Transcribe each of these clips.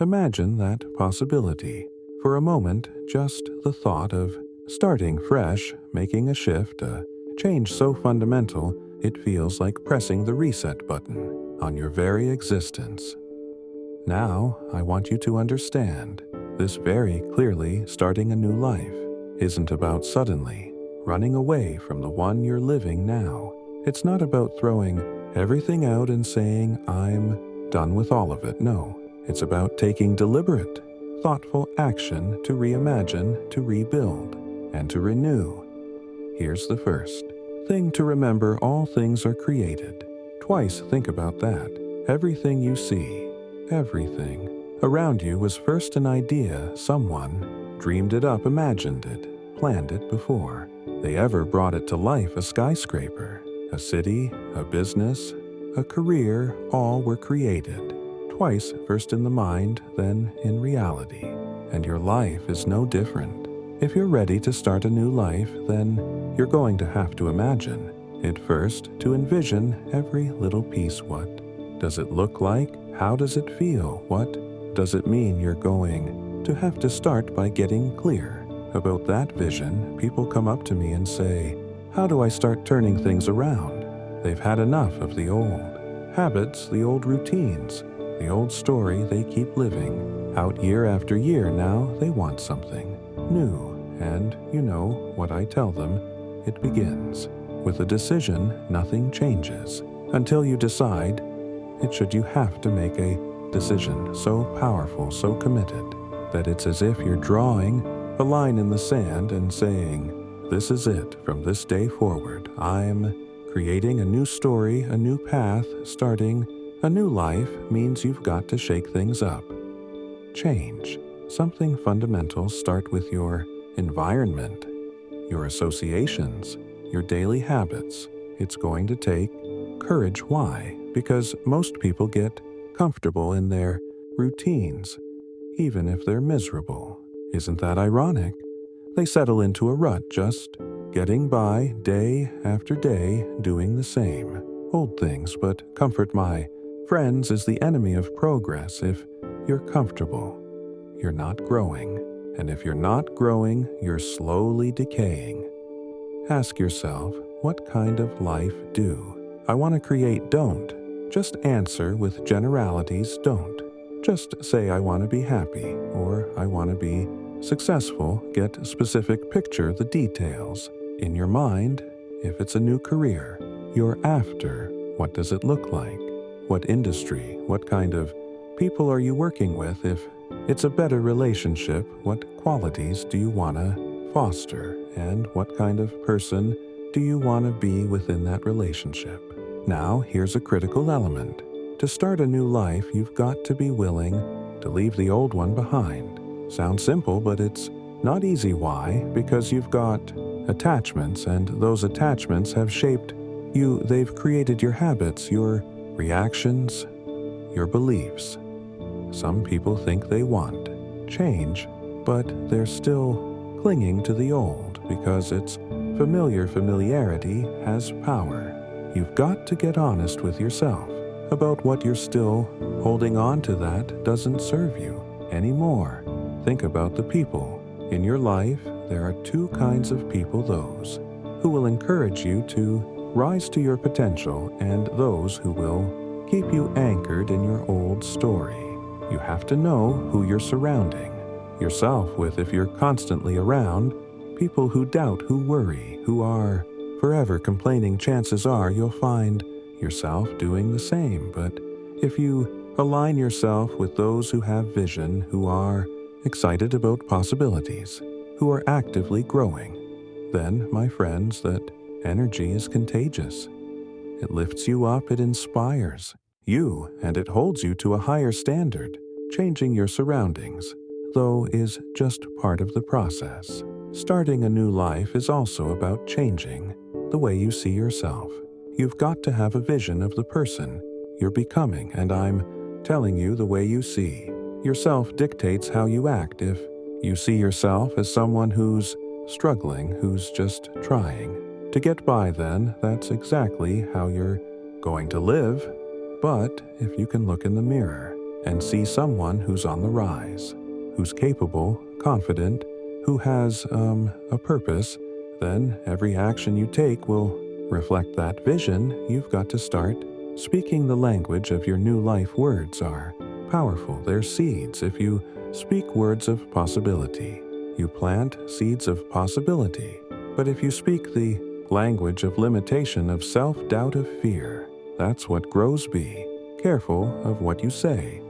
Imagine that possibility. For a moment, just the thought of starting fresh, making a shift, a change so fundamental it feels like pressing the reset button on your very existence. Now, I want you to understand, this very clearly starting a new life isn't about suddenly running away from the one you're living now. It's not about throwing everything out and saying, I'm done with all of it. No, it's about taking deliberate, thoughtful action to reimagine, to rebuild, and to renew. Here's the first thing to remember: all things are created. Twice think about that. Everything you see, everything around you was first an idea. Someone dreamed it up, imagined it, planned it before they ever brought it to life. A skyscraper, a city, a business, a career, all were created. Twice, first in the mind, then in reality. And your life is no different. If you're ready to start a new life, then you're going to have to imagine it first, to envision every little piece. What does it look like? How does it feel? What does it mean? You're going to have to start by getting clear about that vision. People come up to me and say, how do I start turning things around? They've had enough of the old habits, the old routines, the old story they keep living out year after year. Now they want something new. And you know what I tell them, it begins with a decision. Nothing changes until you decide it. Should you have to make a decision so powerful, so committed, that it's as if you're drawing a line in the sand and saying, this is it from this day forward. I'm creating a new story, a new path. Starting a new life means you've got to shake things up. Change something fundamental. Start with your environment, your associations, your daily habits. It's going to take courage. Why? Because most people get comfortable in their routines, even if they're miserable. Isn't that ironic? They settle into a rut, just getting by day after day, doing the same old things. But comfort, my friends, is the enemy of progress. If you're comfortable, you're not growing. And if you're not growing, you're slowly decaying. Ask yourself, what kind of life do I want to create? Don't just answer with generalities. Don't just say, I want to be happy or I want to be successful. Get specific. Picture the details in your mind. If it's a new career you're after, what does it look like? What industry? What kind of people are you working with? If it's a better relationship, what qualities do you want to foster? And what kind of person do you want to be within that relationship? Now, here's a critical element. To start a new life, you've got to be willing to leave the old one behind. Sounds simple, but it's not easy. Why? Because you've got attachments, and those attachments have shaped you. They've created your habits, your reactions, your beliefs. Some people think they want change, but they're still clinging to the old because it's familiar. Familiarity has power. You've got to get honest with yourself about what you're still holding on to that doesn't serve you anymore. Think about the people in your life. There are two kinds of people: those who will encourage you to rise to your potential, and those who will keep you anchored in your old story. You have to know who you're surrounding yourself with. If you're constantly around people who doubt, who worry, who are forever complaining, chances are you'll find yourself doing the same. But if you align yourself with those who have vision, who are excited about possibilities, who are actively growing, then, my friends, that energy is contagious. It lifts you up, it inspires you, and it holds you to a higher standard. Changing your surroundings, though, is just part of the process. Starting a new life is also about changing the way you see yourself. You've got to have a vision of the person you're becoming, and I'm telling you, the way you see yourself dictates how you act. If you see yourself as someone who's struggling, who's just trying to get by, then that's exactly how you're going to live. But if you can look in the mirror and see someone who's on the rise, who's capable, confident, who has, a purpose, then every action you take will reflect that vision. You've got to start speaking the language of your new life. Words are powerful. They're seeds. If you speak words of possibility, you plant seeds of possibility. But if you speak the language of limitation, of self-doubt, of fear, that's what grows. Be careful of what you say,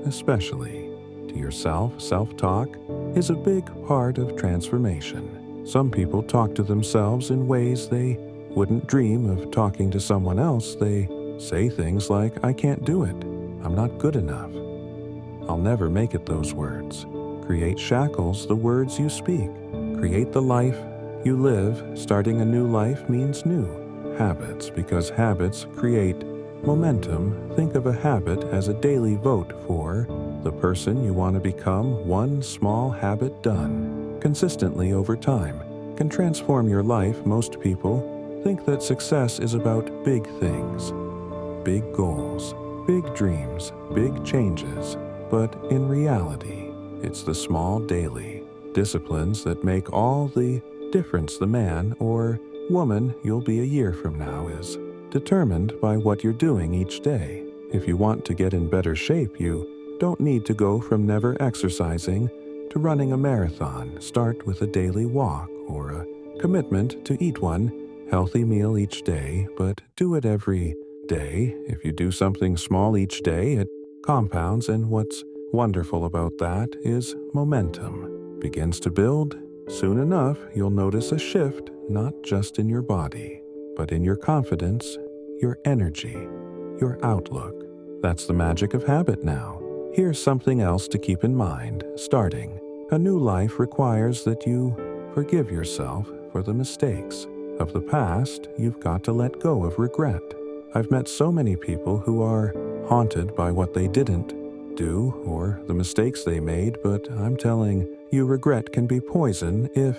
especially to yourself. Self-talk is a big part of transformation. Some people talk to themselves in ways they wouldn't dream of talking to someone else. They say things like, "I can't do it. I'm not good enough. I'll never make it." Those words create shackles. The words you speak create the life you live. Starting a new life means new habits, because habits create momentum. Think of a habit as a daily vote for the person you want to become. One small habit done consistently over time can transform your life. Most people think that success is about big things, big goals, big dreams, big changes. But in reality, it's the small daily disciplines that make all the difference. The man or woman you'll be a year from now is determined by what you're doing each day. If you want to get in better shape, you don't need to go from never exercising to running a marathon. Start with a daily walk or a commitment to eat one healthy meal each day, but do it every day. If you do something small each day, it compounds, and what's wonderful about that is momentum begins to build. Soon enough, you'll notice a shift, not just in your body, but in your confidence, your energy, your outlook. That's the magic of habit now. Here's something else to keep in mind. Starting a new life requires that you forgive yourself for the mistakes of the past. You've got to let go of regret. I've met so many people who are haunted by what they didn't do or the mistakes they made, but I'm telling you, regret can be poison if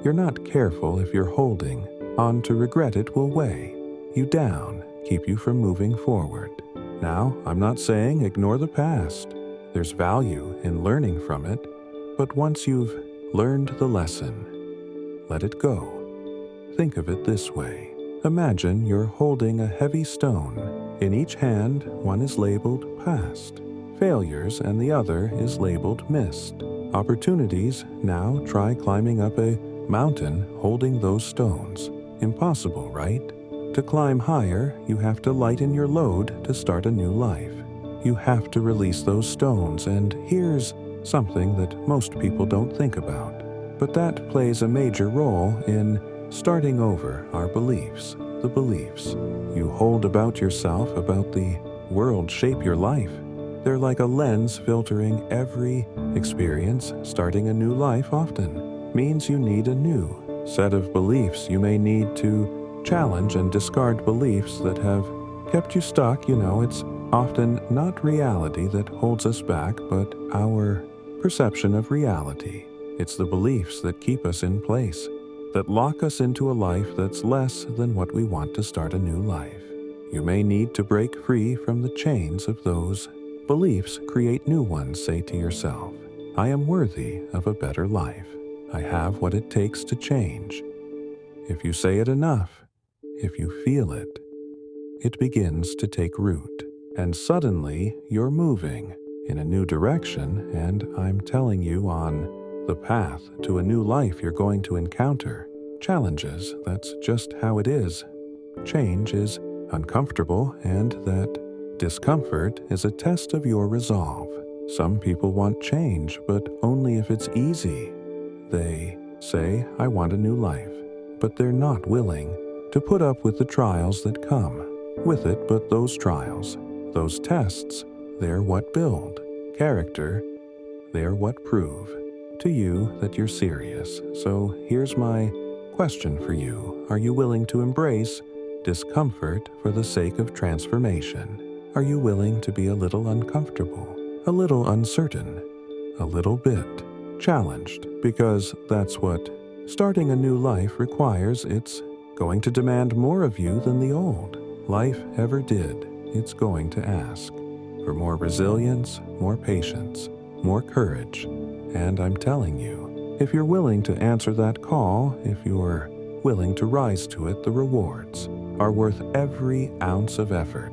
you're not careful. If you're holding on to regret, it will weigh you down, keep you from moving forward. Now, I'm not saying ignore the past. There's value in learning from it, but once you've learned the lesson, let it go. Think of it this way. Imagine you're holding a heavy stone. In each hand, one is labeled past, failures, and the other is labeled missed, opportunities. Now try climbing up a mountain holding those stones. Impossible, right? To climb higher, you have to lighten your load to start a new life. You have to release those stones, and here's something that most people don't think about, but that plays a major role in starting over: our beliefs. The beliefs you hold about yourself, about the world, shape your life. They're like a lens filtering every experience. Starting a new life often means you need a new set of beliefs. You may need to challenge and discard beliefs that have kept you stuck. It's often not reality that holds us back, but our perception of reality. It's the beliefs that keep us in place, that lock us into a life that's less than what we want. To start a new life, you may need to break free from the chains of those beliefs, create new ones. Say to yourself, "I am worthy of a better life. I have what it takes to change." If you say it enough, if you feel it, it begins to take root, and suddenly you're moving in a new direction. And I'm telling you, on the path to a new life, you're going to encounter challenges. That's just how it is. Change is uncomfortable, and that discomfort is a test of your resolve. Some people want change, but only if it's easy. They say, "I want a new life," but they're not willing to put up with the trials that come with it. But those trials, those tests, they're what build character. They're what prove to you that you're serious. So here's my question for you. Are you willing to embrace discomfort for the sake of transformation? Are you willing to be a little uncomfortable, a little uncertain, a little bit challenged? Because that's what starting a new life requires. It's going to demand more of you than the old life ever did. It's going to ask for more resilience, more patience, more courage. And I'm telling you, if you're willing to answer that call, if you're willing to rise to it, the rewards are worth every ounce of effort.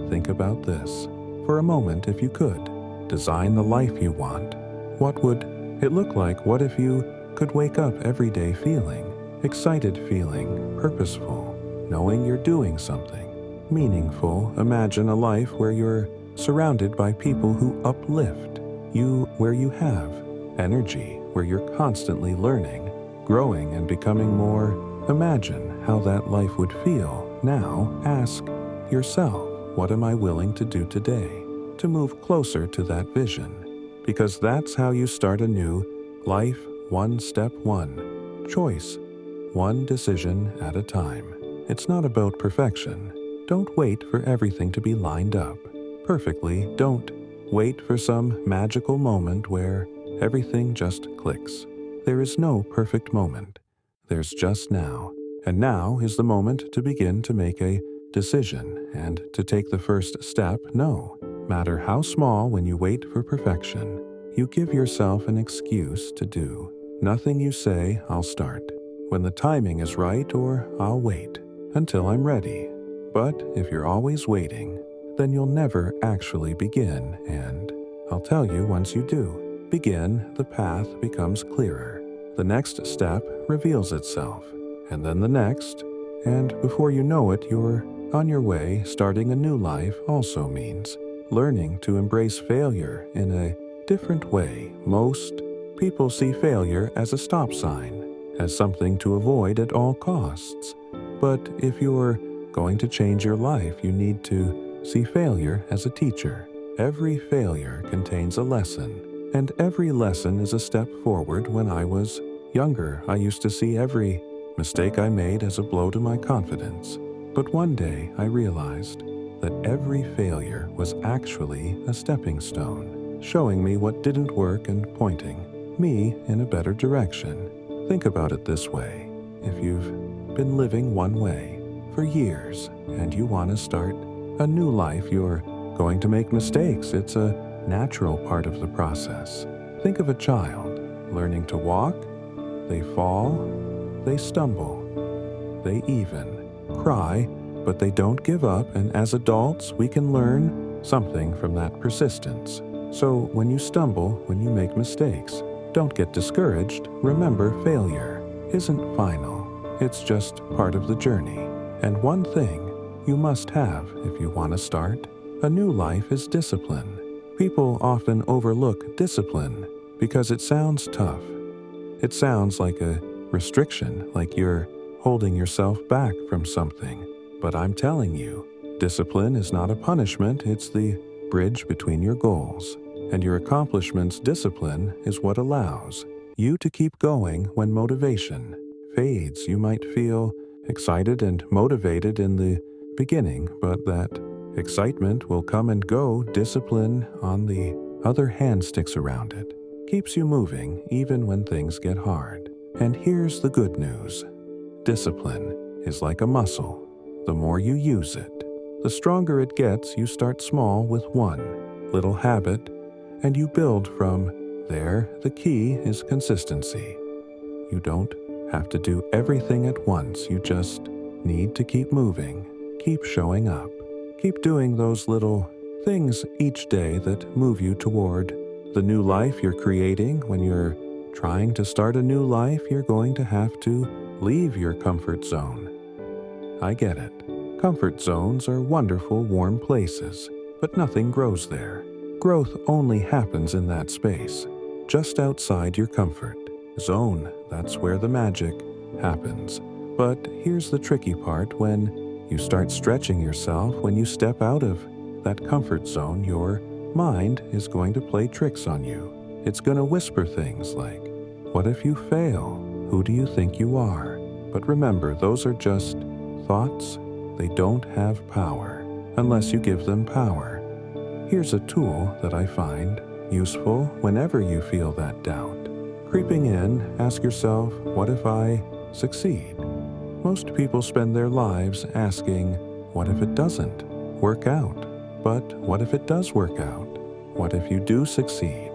Think about this for a moment if you could. Design the life you want. What would it look like? What if you could wake up every day feeling excited, feeling purposeful, knowing you're doing something meaningful? Imagine a life where you're surrounded by people who uplift you, where you have energy, where you're constantly learning, growing, and becoming more. Imagine how that life would feel. Now ask yourself, what am I willing to do today to move closer to that vision? Because that's how you start a new life, one step, one choice, one decision at a time. It's not about perfection. Don't wait for everything to be lined up perfectly. Don't wait for some magical moment where everything just clicks. There is no perfect moment. There's just now. And now is the moment to begin to make a decision and to take the first step. No matter how small, when you wait for perfection, you give yourself an excuse to do nothing. You say, I'll start when the timing is right, or I'll wait until I'm ready. But if you're always waiting, then you'll never actually begin. And I'll tell you, once you do begin, the path becomes clearer. The next step reveals itself, and then the next, and before you know it, you're on your way. Starting a new life also means learning to embrace failure in a different way. Most people see failure as a stop sign, as something to avoid at all costs. But if you're going to change your life, you need to see failure as a teacher. Every failure contains a lesson, and every lesson is a step forward. When I was younger, I used to see every mistake I made as a blow to my confidence. But one day I realized that every failure was actually a stepping stone, showing me what didn't work and pointing me in a better direction. Think about it this way. If you've been living one way for years and you want to start a new life, you're going to make mistakes. It's a natural part of the process. Think of a child learning to walk. They fall, they stumble, they even cry, but they don't give up. And as adults, we can learn something from that persistence. So when you stumble, when you make mistakes, don't get discouraged. Remember, failure isn't final. It's just part of the journey. And one thing you must have if you want to start a new life is discipline. People often overlook discipline because it sounds tough. It sounds like a restriction, like you're holding yourself back from something. But I'm telling you, discipline is not a punishment. It's the bridge between your goals and your accomplishments. Discipline is what allows you to keep going when motivation fades. You might feel excited and motivated in the beginning, but that excitement will come and go. Discipline, on the other hand, sticks around it, keeps you moving even when things get hard. And here's the good news. Discipline is like a muscle. The more you use it, the stronger it gets. You start small with one little habit, and you build from there. The key is consistency. You don't have to do everything at once. You just need to keep moving, keep showing up, keep doing those little things each day that move you toward the new life you're creating. When you're trying to start a new life, you're going to have to leave your comfort zone. I get it. Comfort zones are wonderful, warm places, but nothing grows there. Growth only happens in that space, just outside your comfort zone. That's where the magic happens. But here's the tricky part. When you start stretching yourself, when you step out of that comfort zone, your mind is going to play tricks on you. It's going to whisper things like, what if you fail? Who do you think you are? But remember, those are just thoughts. They don't have power unless you give them power. Here's a tool that I find useful whenever you feel that doubt creeping in. Ask yourself, what if I succeed? Most people spend their lives asking, what if it doesn't work out? But what if it does work out? What if you do succeed?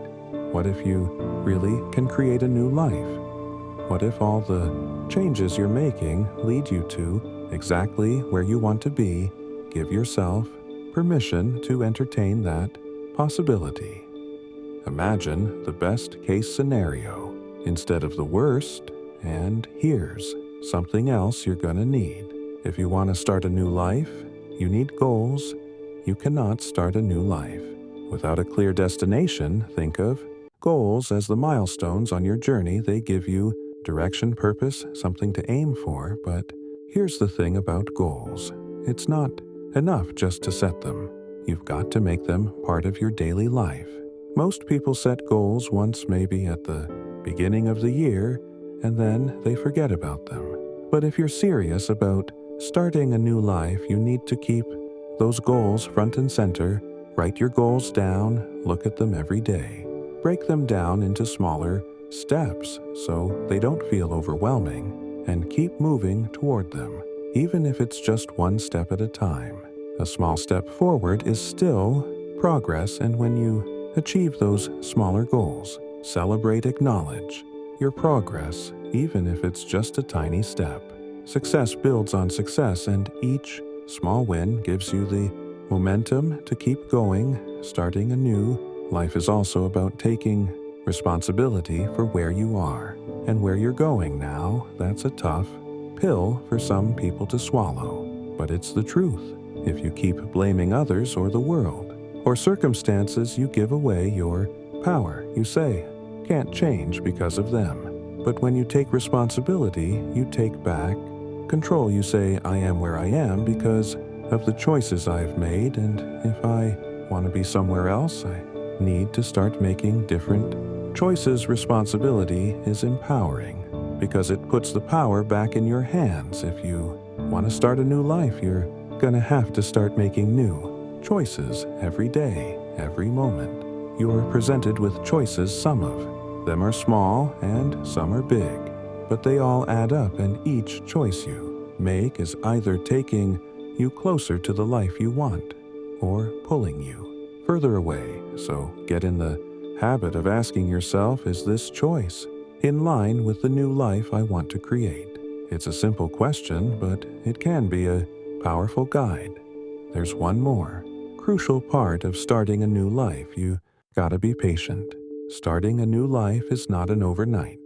What if you really can create a new life? What if all the changes you're making lead you to exactly where you want to be? Give yourself permission to entertain that possibility. Imagine the best case scenario instead of the worst, and here's something else you're gonna need. If you want to start a new life, you need goals. You cannot start a new life without a clear destination. Think of goals as the milestones on your journey. They give you direction, purpose, something to aim for. But here's the thing about goals. It's not enough just to set them. You've got to make them part of your daily life. Most people set goals once, maybe at the beginning of the year, and then they forget about them. But if you're serious about starting a new life, you need to keep those goals front and center. Write your goals down, look at them every day. Break them down into smaller steps so they don't feel overwhelming, and keep moving toward them, even if it's just one step at a time. A small step forward is still progress, and when you achieve those smaller goals, celebrate, acknowledge your progress, even if it's just a tiny step. Success builds on success, and each small win gives you the momentum to keep going. Starting a new life is also about taking responsibility for where you are and where you're going now. That's a tough pill for some people to swallow, but it's the truth. If you keep blaming others or the world or circumstances, you give away your power. You say, can't change because of them. But when you take responsibility, you take back control. You say, I am where I am because of the choices I've made, and if I want to be somewhere else, I need to start making different choices. Responsibility is empowering because it puts the power back in your hands. If you want to start a new life, you're gonna have to start making new choices every day, every moment. You are presented with choices. Some of them are small and some are big, but they all add up, and each choice you make is either taking you closer to the life you want or pulling you further away. So get in the habit of asking yourself, is this choice in line with the new life I want to create? It's a simple question, but it can be a powerful guide. There's one more crucial part of starting a new life. You gotta be patient. Starting a new life is not an overnight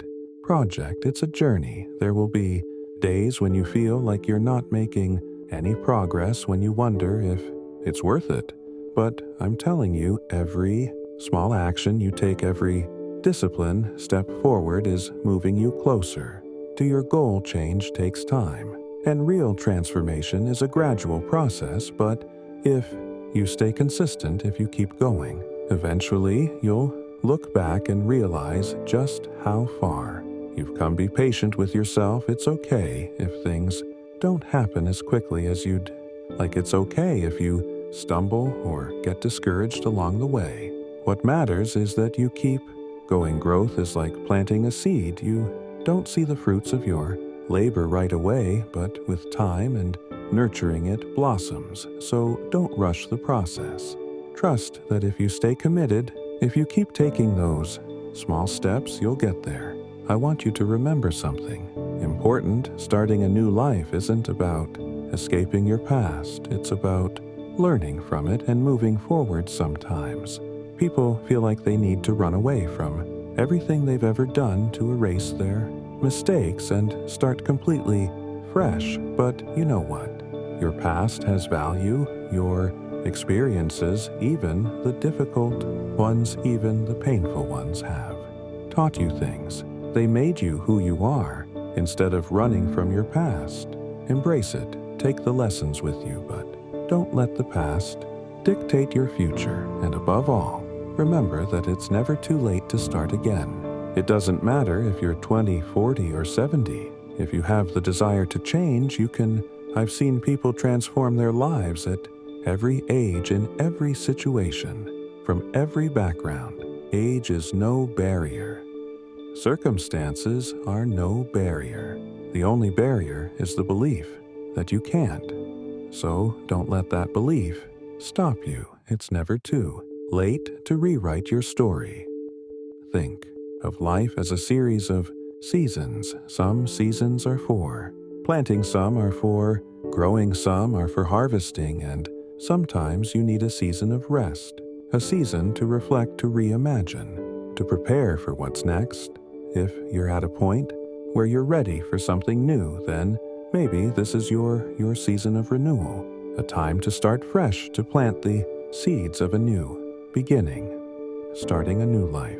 project. It's a journey. There will be days when you feel like you're not making any progress, when you wonder if it's worth it. But I'm telling you, every small action you take, every discipline step forward is moving you closer to your goal. Change takes time, and real transformation is a gradual process. But if you stay consistent, if you keep going, eventually you'll look back and realize just how far you've come. Be patient with yourself. It's okay if things don't happen as quickly as you'd like. It's okay if you stumble or get discouraged along the way. What matters is that you keep going. Growth is like planting a seed. You don't see the fruits of your labor right away, but with time and nurturing it blossoms. So don't rush the process. Trust that if you stay committed, if you keep taking those small steps, you'll get there. I want you to remember something important. Starting a new life isn't about escaping your past. It's about learning from it and moving forward. Sometimes people feel like they need to run away from everything they've ever done to erase their mistakes and start completely fresh. But you know what? Your past has value. Your experiences, even the difficult ones, even the painful ones, have taught you things. They made you who you are. Instead of running from your past, embrace it. Take the lessons with you, but don't let the past dictate your future. And above all, remember that it's never too late to start again. It doesn't matter if you're 20, 40, or 70. If you have the desire to change, you can. I've seen people transform their lives at every age, in every situation, from every background. Age is no barrier. Circumstances are no barrier. The only barrier is the belief that you can't. So don't let that belief stop you. It's never too late to rewrite your story. Think of life as a series of seasons. Some seasons are for planting, some are for growing, some are for harvesting, and sometimes you need a season of rest, a season to reflect, to reimagine, to prepare for what's next. If you're at a point where you're ready for something new, then maybe this is your season of renewal, a time to start fresh, to plant the seeds of a new beginning. Starting a new life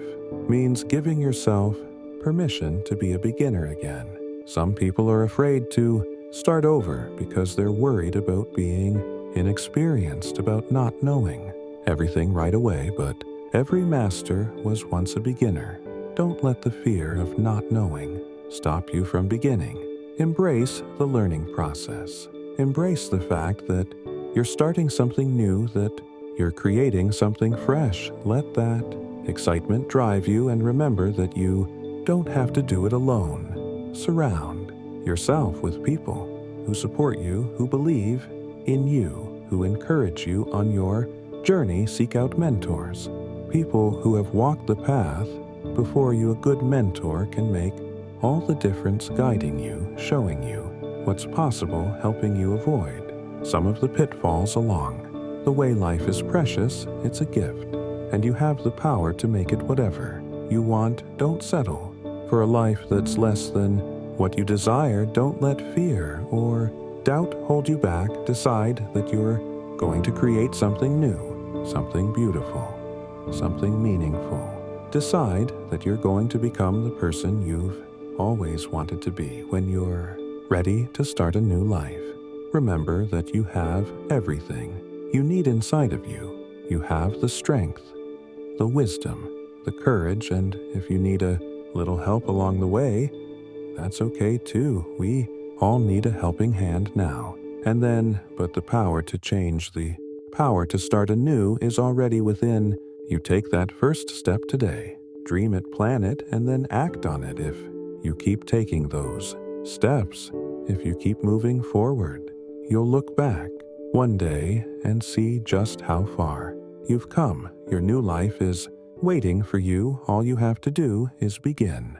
means giving yourself permission to be a beginner again. Some people are afraid to start over because they're worried about being inexperienced, about not knowing everything right away, but every master was once a beginner. Don't let the fear of not knowing stop you from beginning. Embrace the learning process. Embrace the fact that you're starting something new, that you're creating something fresh. Let that excitement drive you, and remember that you don't have to do it alone. Surround yourself with people who support you, who believe in you, who encourage you on your journey. Seek out mentors, people who have walked the path before you. A good mentor can make all the difference, guiding you, showing you what's possible, helping you avoid some of the pitfalls along the way. Life is precious, it's a gift, and you have the power to make it whatever you want. Don't settle for a life that's less than what you desire. Don't let fear or doubt hold you back. Decide that you're going to create something new, something beautiful, something meaningful. Decide that you're going to become the person you've always wanted to be. When you're ready to start a new life, remember that you have everything you need inside of you. You have the strength, the wisdom, the courage, and if you need a little help along the way, that's okay too. We all need a helping hand now and then, but the power to change, the power to start anew is already within you. Take that first step today. Dream it, plan it, and then act on it. If you keep taking those steps, if you keep moving forward, you'll look back one day and see just how far you've come. Your new life is waiting for you. All you have to do is begin.